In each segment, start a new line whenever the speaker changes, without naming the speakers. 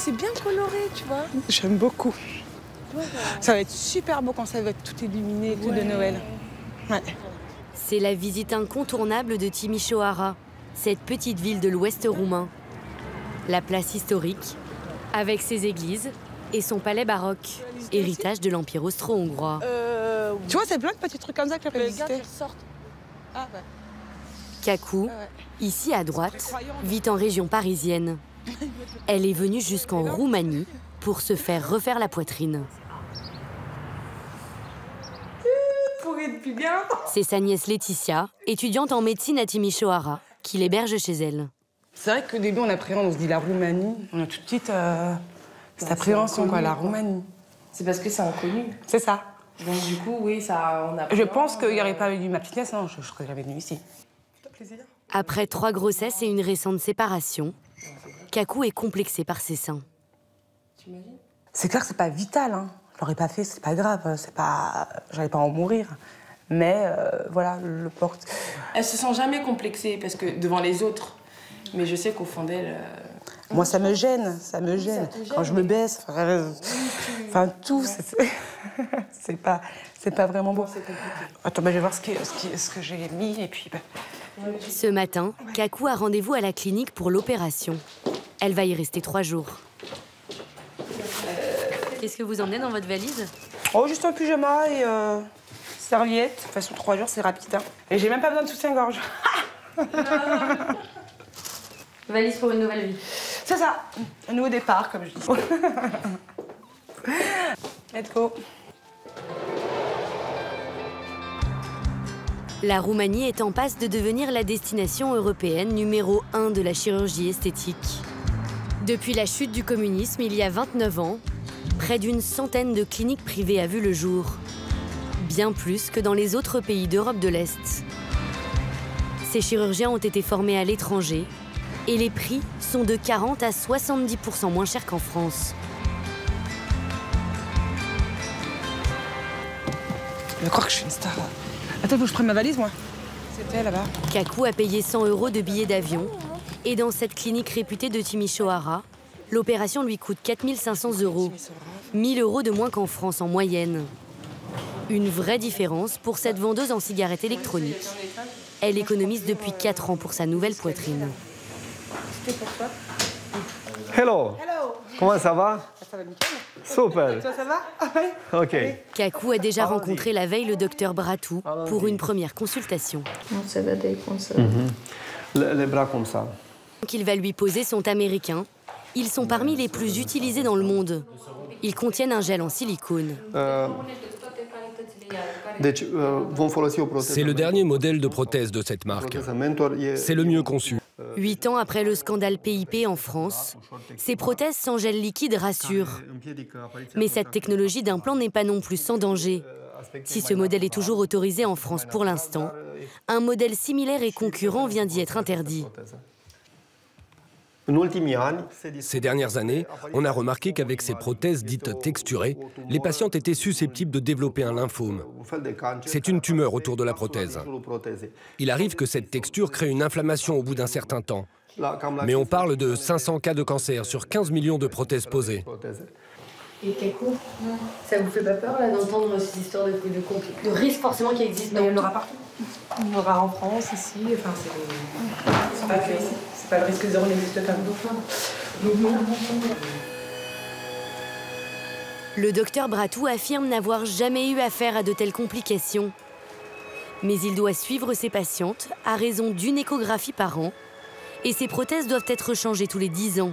c'est bien coloré, tu vois.
J'aime beaucoup. Ça va être super beau quand ça va être tout illuminé, tout de Noël. Ouais.
C'est la visite incontournable de Timișoara, cette petite ville de l'ouest roumain. La place historique, avec ses églises et son palais baroque, héritage de l'Empire austro-hongrois.
Tu vois, c'est plein de petits trucs comme ça que j'aimerais visiter. Ah, ouais.
Kakou, ici à droite, vit en région parisienne. Elle est venue jusqu'en Roumanie pour se faire refaire la poitrine. C'est sa nièce Laetitia, étudiante en médecine à Timișoara, qui l'héberge chez elle.
C'est vrai qu'au début, on appréhende, on se dit la Roumanie. On a tout de suite cette appréhension, quoi, la Roumanie.
C'est parce que c'est inconnu.
C'est ça.
Donc du coup, oui, ça, on a...
Je pense qu'il n'y aurait pas eu ma petite nièce, non, je ne serais jamais venue ici.
Après 3 grossesses et une récente séparation, Kakou est complexée par ses seins.
C'est clair que c'est pas vital, hein. Je l'aurais pas fait, c'est pas grave, c'est pas... J'allais pas en mourir. Mais voilà, le porte...
Elle se sent jamais complexée, parce que devant les autres. Mais je sais qu'au fond d'elle...
Moi, ça me gêne, ça me gêne. Quand je me baisse, enfin tout, c'est pas vraiment beau. Attends, je vais voir ce que j'ai mis et puis...
Ce matin, Kakou a rendez-vous à la clinique pour l'opération. Elle va y rester 3 jours. Qu'est-ce que vous emmenez dans votre valise?
Oh, juste un pyjama et serviette. De toute façon, 3 jours, c'est rapide. Hein. Et j'ai même pas besoin de soutien-gorge.
Valise pour une nouvelle vie.
C'est ça, un nouveau départ, comme je dis. Let's go.
La Roumanie est en passe de devenir la destination européenne numéro 1 de la chirurgie esthétique. Depuis la chute du communisme, il y a 29 ans, près d'une centaine de cliniques privées a vu le jour. Bien plus que dans les autres pays d'Europe de l'Est. Ces chirurgiens ont été formés à l'étranger et les prix sont de 40 à 70% moins chers qu'en France.
Je crois que je suis une star. Attends, faut que je prenne ma valise, moi. C'était là-bas.
Kakou a payé 100 € de billets d'avion. Et dans cette clinique réputée de Timișoara, l'opération lui coûte 4 500 €. 1 000 € de moins qu'en France en moyenne. Une vraie différence pour cette vendeuse en cigarettes électroniques. Elle économise depuis 4 ans pour sa nouvelle poitrine.
C'était pour toi.
Hello.
Hello.
Comment ça va?
Ça va nickel.
Super.
Toi, ça va? Ah ouais.
Ok.
Kakou a déjà rencontré la veille le docteur Bratou pour une première consultation.
Les bras comme ça.
Qu'il va lui poser sont américains. Ils sont parmi les plus utilisés dans le monde. Ils contiennent un gel en silicone.
C'est le dernier modèle de prothèse de cette marque. C'est le mieux conçu.
8 ans après le scandale PIP en France, ces prothèses sans gel liquide rassurent. Mais cette technologie d'implant n'est pas non plus sans danger. Si ce modèle est toujours autorisé en France pour l'instant, un modèle similaire et concurrent vient d'y être interdit.
Ces dernières années, on a remarqué qu'avec ces prothèses dites texturées, les patientes étaient susceptibles de développer un lymphome. C'est une tumeur autour de la prothèse. Il arrive que cette texture crée une inflammation au bout d'un certain temps. Mais on parle de 500 cas de cancer sur 15 millions de prothèses posées.
Et Kakou, ça vous fait pas peur d'entendre ces histoires de risques forcément qui existent?
Il y en aura partout. Il y en aura en France, ici, enfin c'est pas fait ici. C'est pas le risque zéro n'existe pas.
Le docteur Bratou affirme n'avoir jamais eu affaire à de telles complications. Mais il doit suivre ses patientes à raison d'une échographie par an. Et ses prothèses doivent être changées tous les 10 ans.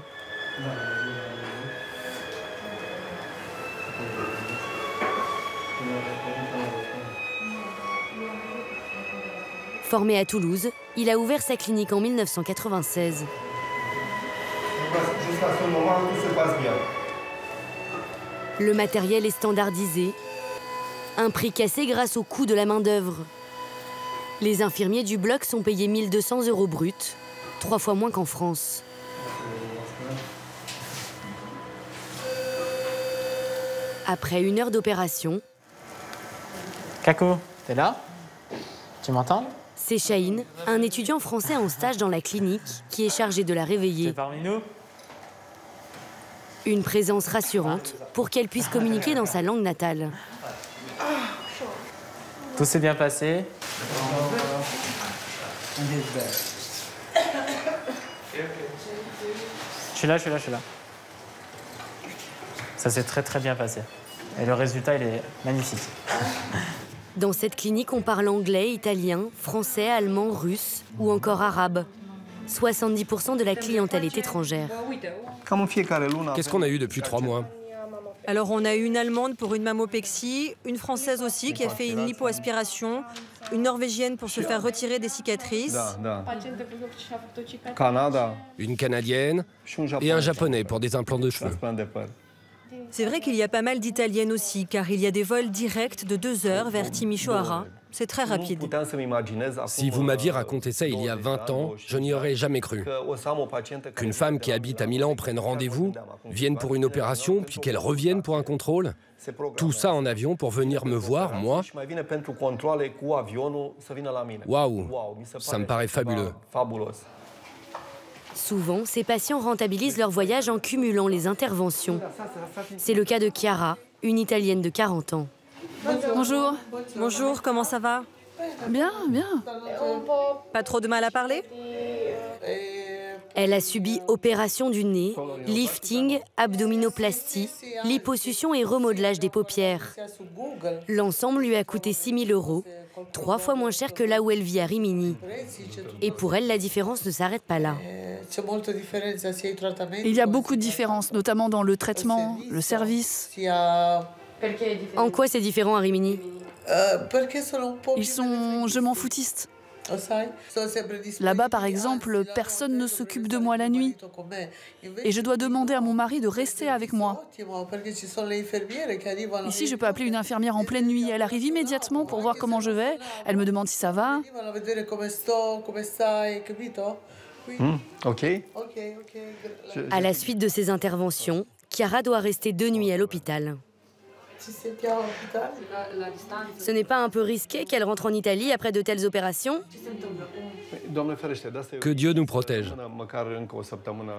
Formé à Toulouse, il a ouvert sa clinique en 1996. Le matériel est standardisé. Un prix cassé grâce au coût de la main-d'œuvre. Les infirmiers du bloc sont payés 1 200 € bruts, 3 fois moins qu'en France. Après 1 heure d'opération...
Kakou, t'es là? Tu m'entends?
C'est Chahine, un étudiant français en stage dans la clinique, qui est chargé de la réveiller.
T'es parmi nous?
Une présence rassurante pour qu'elle puisse communiquer dans sa langue natale.
Tout s'est bien passé. Je suis là. Ça s'est très bien passé. Et le résultat, il est magnifique.
Dans cette clinique, on parle anglais, italien, français, allemand, russe ou encore arabe. 70% de la clientèle est étrangère.
Qu'est-ce qu'on a eu depuis 3 mois?
Alors on a eu une Allemande pour une mammopexie, une Française aussi qui a fait une lipoaspiration, une Norvégienne pour se faire retirer des cicatrices.
Une Canadienne et un Japonais pour des implants de cheveux.
C'est vrai qu'il y a pas mal d'Italiennes aussi, car il y a des vols directs de 2 heures vers Timișoara. C'est très rapide.
Si vous m'aviez raconté ça il y a 20 ans, je n'y aurais jamais cru. Qu'une femme qui habite à Milan prenne rendez-vous, vienne pour une opération, puis qu'elle revienne pour un contrôle. Tout ça en avion pour venir me voir, moi. Waouh, ça me paraît fabuleux.
Souvent, ces patients rentabilisent leur voyage en cumulant les interventions. C'est le cas de Chiara, une Italienne de 40 ans.
Bonjour. Bonjour, comment ça va?
Bien.
Pas trop de mal à parler?
Elle a subi opération du nez, lifting, abdominoplastie, liposuction et remodelage des paupières. L'ensemble lui a coûté 6 000 €, 3 fois moins cher que là où elle vit à Rimini. Et pour elle, la différence ne s'arrête pas là.
Il y a beaucoup de différences, notamment dans le traitement, le service.
En quoi c'est différent à Rimini?
Ils sont je m'en foutistes. Là-bas, par exemple, personne ne s'occupe de moi la nuit. Et je dois demander à mon mari de rester avec moi. Ici, je peux appeler une infirmière en pleine nuit. Elle arrive immédiatement pour voir comment je vais. Elle me demande si ça va.
Ok.
À la suite de ces interventions, Chiara doit rester 2 nuits à l'hôpital. Ce n'est pas un peu risqué qu'elle rentre en Italie après de telles opérations?
Que Dieu nous protège.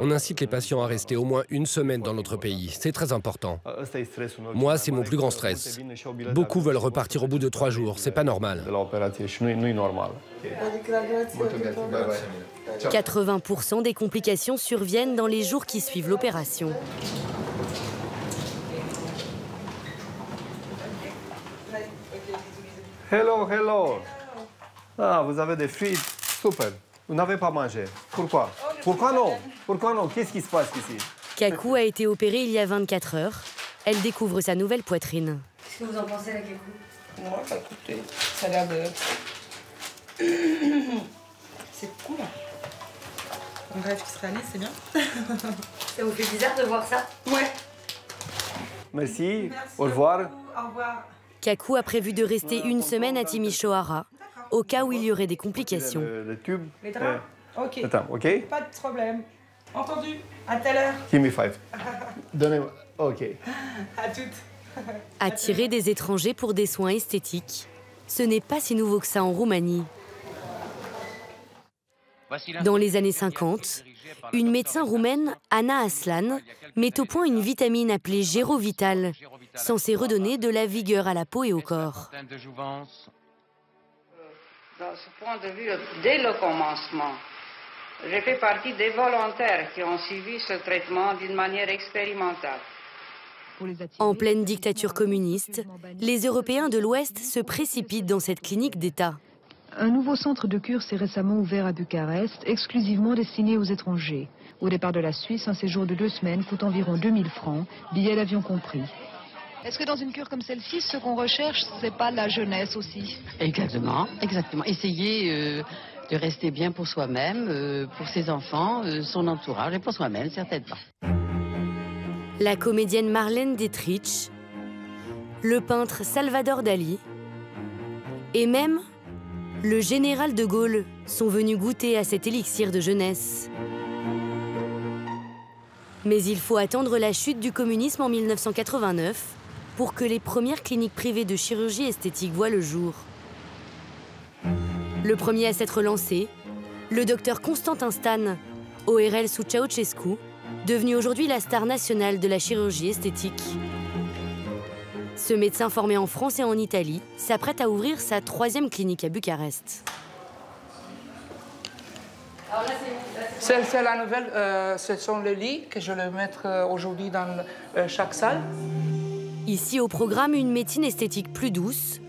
On incite les patients à rester au moins 1 semaine dans notre pays. C'est très important. Moi, c'est mon plus grand stress. Beaucoup veulent repartir au bout de 3 jours. C'est pas normal.
80% des complications surviennent dans les jours qui suivent l'opération.
Hello. Ah, vous avez des fruits. Super. Vous n'avez pas mangé. Pourquoi? Pourquoi non? Qu'est-ce qui se passe ici?
Kakou a été opérée il y a 24 heures. Elle découvre sa nouvelle poitrine.
Qu'est-ce que vous en pensez, la Kakou? Moi, bah écoutez, ça a l'air de... C'est cool. Un rêve qui se réalise, c'est bien.
Ça vous fait bizarre de voir ça?
Ouais.
Merci. Au revoir.
Au revoir.
Kakou a prévu de rester 1 semaine à Timișoara, au cas où il y aurait des complications.
Le tube.
Les draps? Ok.
Attends, ok?
Pas de problème. Entendu. À tout à l'heure.
Give me 5. Donnez-moi. Ok.
À toutes.
Attirer des étrangers pour des soins esthétiques, ce n'est pas si nouveau que ça en Roumanie. Dans les années 50, une médecin roumaine, Anna Aslan, met au point une vitamine appelée Gérovital, censée redonner de la vigueur à la peau et au corps.
Dans ce point de vue, dès le commencement, j'ai fait partie des volontaires qui ont suivi ce traitement d'une manière expérimentale.
En pleine dictature communiste, les Européens de l'Ouest se précipitent dans cette clinique d'État.
Un nouveau centre de cure s'est récemment ouvert à Bucarest, exclusivement destiné aux étrangers. Au départ de la Suisse, un séjour de 2 semaines coûte environ 2 000 francs, billets d'avion compris. Est-ce que dans une cure comme celle-ci, ce qu'on recherche, c'est pas la jeunesse aussi?
Exactement. Essayer de rester bien pour soi-même, pour ses enfants, son entourage et pour soi-même, certainement.
La comédienne Marlène Dietrich, le peintre Salvador Dali et même le général de Gaulle sont venus goûter à cet élixir de jeunesse. Mais il faut attendre la chute du communisme en 1989 pour que les premières cliniques privées de chirurgie esthétique voient le jour. Le premier à s'être lancé, le docteur Constantin Stan, ORL sous Ceausescu, Devenu aujourd'hui la star nationale de la chirurgie esthétique. Ce médecin formé en France et en Italie s'apprête à ouvrir sa 3e clinique à Bucarest.
C'est la nouvelle, ce sont les lits que je vais mettre aujourd'hui dans chaque salle.
Ici au programme, une médecine esthétique plus douce,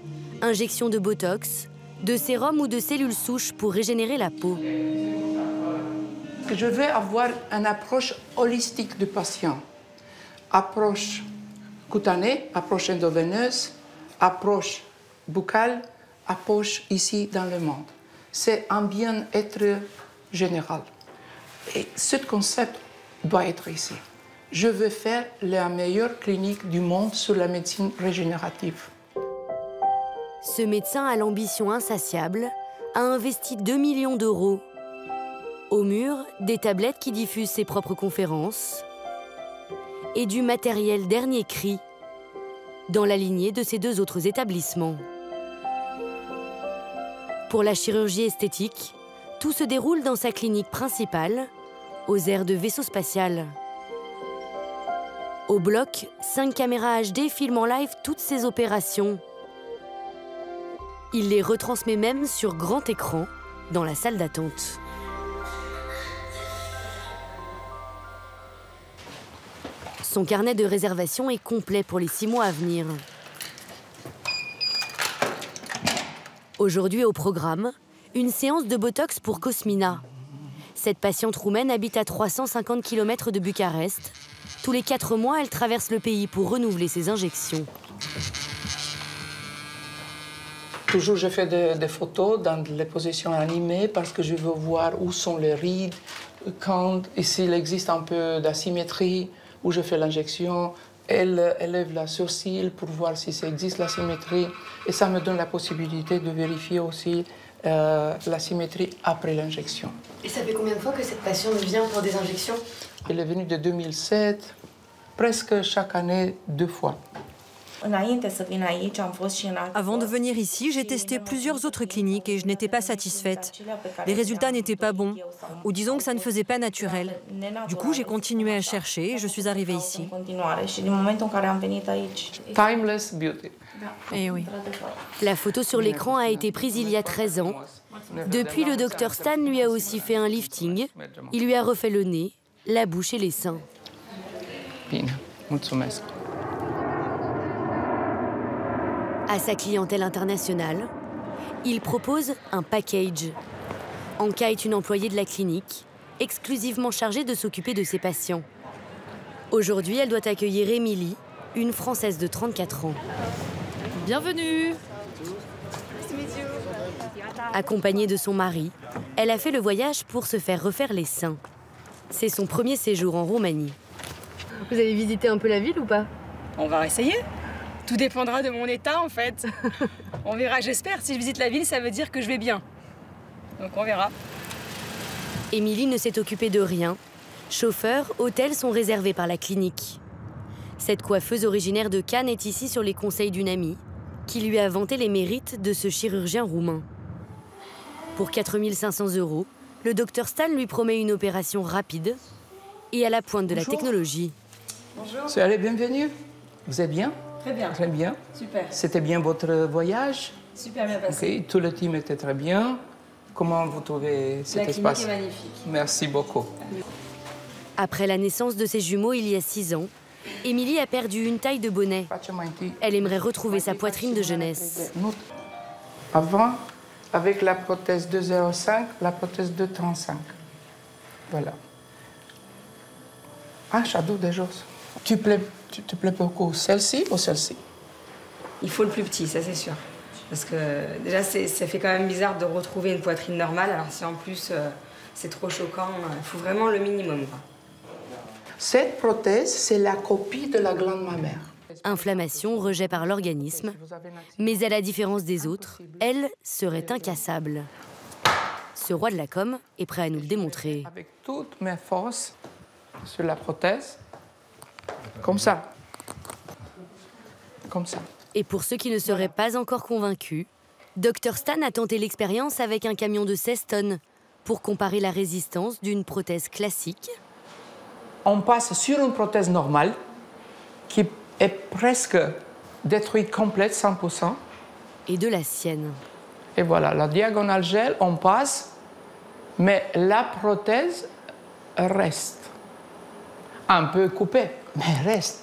injection de botox, de sérum ou de cellules souches pour régénérer la peau.
Je vais avoir une approche holistique du patient. Approche cutanée, approche endoveineuse, approche buccale, approche ici dans le monde. C'est un bien-être général. Et ce concept doit être ici. Je veux faire la meilleure clinique du monde sur la médecine régénérative.
Ce médecin à l'ambition insatiable a investi 2 millions d'euros. Au mur, des tablettes qui diffusent ses propres conférences et du matériel dernier cri dans la lignée de ses 2 autres établissements. Pour la chirurgie esthétique, tout se déroule dans sa clinique principale, aux aires de vaisseau spatial. Au bloc, 5 caméras HD filment en live toutes ses opérations. Il les retransmet même sur grand écran dans la salle d'attente. Son carnet de réservation est complet pour les 6 mois à venir. Aujourd'hui au programme, une séance de botox pour Cosmina. Cette patiente roumaine habite à 350 km de Bucarest. Tous les 4 mois, elle traverse le pays pour renouveler ses injections.
Toujours, je fais des photos dans les positions animées parce que je veux voir où sont les rides, quand, et s'il existe un peu d'asymétrie, où je fais l'injection. Elle lève la sourcil pour voir si ça existe la symétrie. Et ça me donne la possibilité de vérifier aussi la symétrie après l'injection.
Et ça fait combien de fois que cette patiente vient pour des injections?
Elle est venue de 2007, presque chaque année 2 fois.
Avant de venir ici, j'ai testé plusieurs autres cliniques et je n'étais pas satisfaite. Les résultats n'étaient pas bons, ou disons que ça ne faisait pas naturel. Du coup, j'ai continué à chercher et je suis arrivée ici.
Timeless beauty.
Eh oui.
La photo sur l'écran a été prise il y a 13 ans. Depuis, le docteur Stan lui a aussi fait un lifting. Il lui a refait le nez, la bouche et les seins.
Bine, mulțumesc.
À sa clientèle internationale, il propose un package. Anka est une employée de la clinique, exclusivement chargée de s'occuper de ses patients. Aujourd'hui, elle doit accueillir Émilie, une Française de 34 ans.
Bienvenue!
Accompagnée de son mari, elle a fait le voyage pour se faire refaire les seins. C'est son premier séjour en Roumanie. Vous avez visité un peu la ville ou pas?
On va essayer. Tout dépendra de mon état, en fait. On verra, j'espère. Si je visite la ville, ça veut dire que je vais bien. Donc on verra.
Émilie ne s'est occupée de rien. Chauffeur, hôtels sont réservés par la clinique. Cette coiffeuse originaire de Cannes est ici sur les conseils d'une amie qui lui a vanté les mérites de ce chirurgien roumain. Pour 4 500 €, le docteur Stan lui promet une opération rapide et à la pointe de la technologie.
Bonjour.
Soyez bienvenue. Vous êtes bien?
Très bien.
Très bien.
Super.
C'était bien votre voyage?
Super bien passé.
Okay. Tout le team était très bien. Comment vous trouvez cet espace?
La clinique est magnifique.
Merci beaucoup.
Après la naissance de ses jumeaux il y a 6 ans, Émilie a perdu une taille de bonnet. Elle aimerait retrouver sa poitrine de jeunesse.
Avant, avec la prothèse 2,05, la prothèse 2,35. Voilà. Ah, j'adore des choses. Tu te plais beaucoup celle-ci ou celle-ci?
Il faut le plus petit, ça c'est sûr. Parce que déjà, ça fait quand même bizarre de retrouver une poitrine normale. Alors si en plus c'est trop choquant, il faut vraiment le minimum, quoi.
Cette prothèse, c'est la copie de la glande mammaire.
Inflammation, rejet par l'organisme. Mais à la différence des autres, elle serait incassable. Ce roi de la com est prêt à nous le démontrer.
Avec toutes mes forces sur la prothèse, comme ça. Comme ça.
Et pour ceux qui ne seraient pas encore convaincus, Dr Stan a tenté l'expérience avec un camion de 16 tonnes pour comparer la résistance d'une prothèse classique
on passe sur une prothèse normale qui est presque détruite complète, 100%.
Et de la sienne.
Et voilà, la diagonale gel, on passe, mais la prothèse reste. Un peu coupée, mais reste.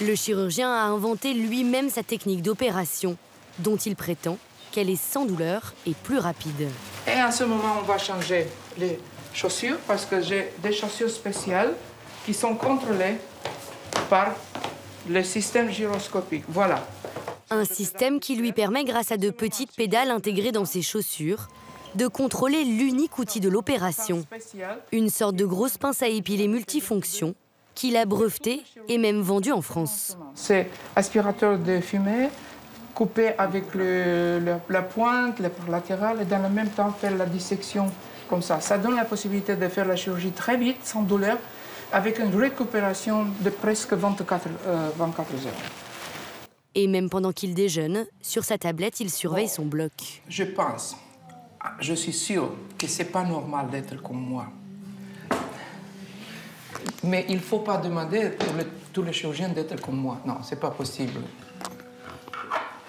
Le chirurgien a inventé lui-même sa technique d'opération, dont il prétend qu'elle est sans douleur et plus rapide.
Et à ce moment, on va changer les chaussures parce que j'ai des chaussures spéciales qui sont contrôlées par le système gyroscopique. Voilà.
Un système qui lui permet, grâce à de petites pédales intégrées dans ses chaussures, de contrôler l'unique outil de l'opération, une sorte de grosse pince à épiler multifonction qu'il a breveté et même vendu en France.
C'est aspirateur de fumée, coupé avec la pointe, la latérale, et dans le même temps faire la dissection comme ça. Ça donne la possibilité de faire la chirurgie très vite, sans douleur, avec une récupération de presque 24 heures.
Et même pendant qu'il déjeune, sur sa tablette, il surveille son bloc.
Je pense, je suis sûr que c'est pas normal d'être comme moi. Mais il ne faut pas demander pour tous les chirurgiens d'être comme moi. Non, c'est pas possible.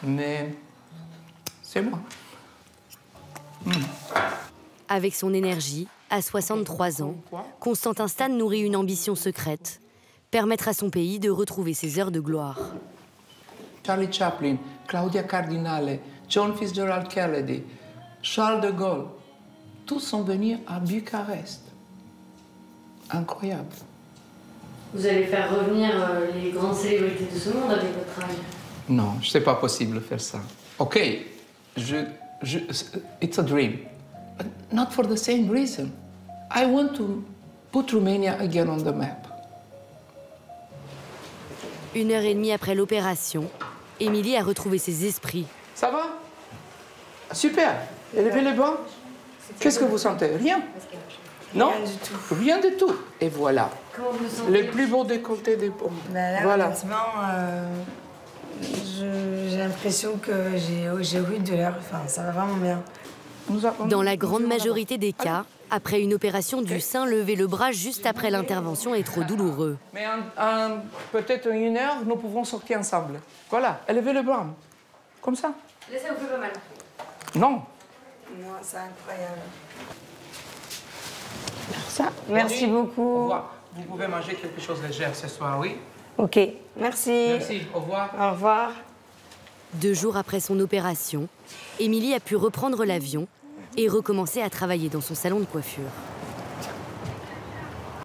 Mais c'est moi.
Avec son énergie, à 63 ans, Constantin Stan nourrit une ambition secrète, permettre à son pays de retrouver ses heures de gloire.
Charlie Chaplin, Claudia Cardinale, John Fitzgerald Kennedy, Charles de Gaulle, tous sont venus à Bucarest. Incroyable.
Vous allez faire revenir les grandes célébrités de ce monde avec votre travail?
Non, c'est pas possible de faire ça. OK, it's a dream, but not for the same reason. I want to put Romania again on the map.
1h30 après l'opération, Émilie a retrouvé ses esprits.
Ça va? Super. Élevez les bras. Qu'est-ce que vous sentez? Rien? Non?
Rien du tout.
Rien du tout. Et voilà.
Comment vous sentez?
Le plus beau décolleté des pommes.
Là,
voilà.
honnêtement, j'ai l'impression que j'ai eu de l'air. Enfin, ça va vraiment bien.
Dans la grande majorité des cas, après une opération du sein, lever le bras juste après l'intervention est trop douloureux.
Mais peut-être 1 heure, nous pouvons sortir ensemble. Voilà, élevez le bras. Comme ça.
Là, ça vous fait pas mal?
Non.
Moi, c'est incroyable.
Ça.
Merci beaucoup.
Au revoir. Vous pouvez manger quelque chose de léger ce soir, oui?
Ok, merci.
Merci, au revoir.
Au revoir.
2 jours après son opération, Émilie a pu reprendre l'avion et recommencer à travailler dans son salon de coiffure.